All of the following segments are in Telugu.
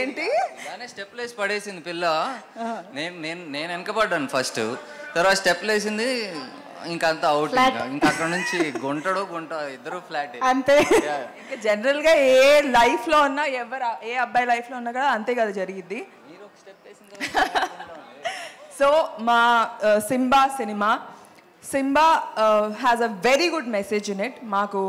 ఏంటి దానే స్టెప్లు వేసి పడేసింది పిల్ల. నేను వెనకబడ్డాను ఫస్ట్, తర్వాత స్టెప్లు వేసింది, ఇంకా అంతా అవుట్. ఇంకా అక్కడ నుంచి గుంట ఇద్దరు ఫ్లాట్ అంతే. ఇంకా జనరల్గా ఏ లైఫ్లో ఉన్నా ఏ అబ్బాయి లైఫ్లో ఉన్నా కూడా అంతే కదా జరిగిద్ది. సో మా Simba cinema, Simba has a very good message in it. మాకు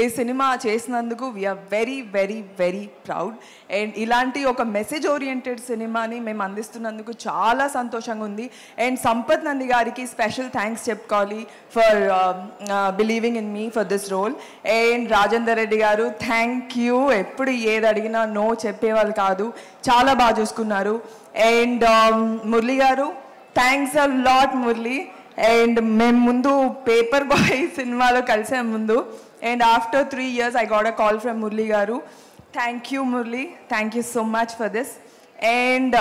ఈ సినిమా చేసినందుకు we are very very very proud. And ఇలాంటి ఒక మెసేజ్ ఓరియంటెడ్ సినిమాని మేము అందిస్తున్నందుకు చాలా సంతోషంగా ఉంది. అండ్ సంపత్ నంది గారికి స్పెషల్ థ్యాంక్స్ చెప్పుకోవాలి for believing in me for this role. And Rajender Reddy గారు థ్యాంక్ యూ. ఎప్పుడు ఏది అడిగినా నో చెప్పేవాళ్ళు కాదు, చాలా బాగా చూసుకున్నారు. And Murali garu thanks a lot Murali. And మేము ముందు పేపర్ బాయ్ సినిమాలో కలిసే ముందు, and after 3 years I got a call from Murali garu. Thank you Murali, thank you so much for this. And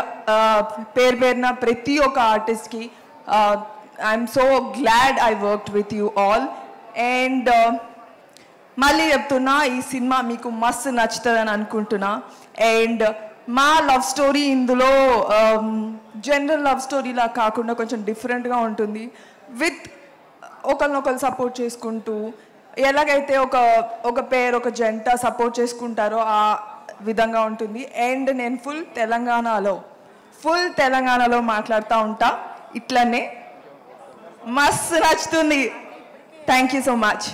పేరున ప్రతి ఒక్క ఆర్టిస్ట్కి I'm so glad I worked with you all. And మళ్ళీ చెప్తున్నా, ఈ సినిమా మీకు మస్తు నచ్చుతుందని అనుకుంటున్నా. అండ్ మా లవ్ స్టోరీ ఇందులో జనరల్ లవ్ స్టోరీలా కాకుండా కొంచెం డిఫరెంట్గా ఉంటుంది. విత్ ఒకరినొకరు సపోర్ట్ చేసుకుంటూ, ఎలాగైతే ఒక పేరు ఒక జంట సపోర్ట్ చేసుకుంటారో ఆ విధంగా ఉంటుంది. అండ్ నేను ఫుల్ తెలంగాణలో మాట్లాడుతూ ఉంటా, ఇట్లనే మస్తు నచ్చుతుంది. Thank you so much.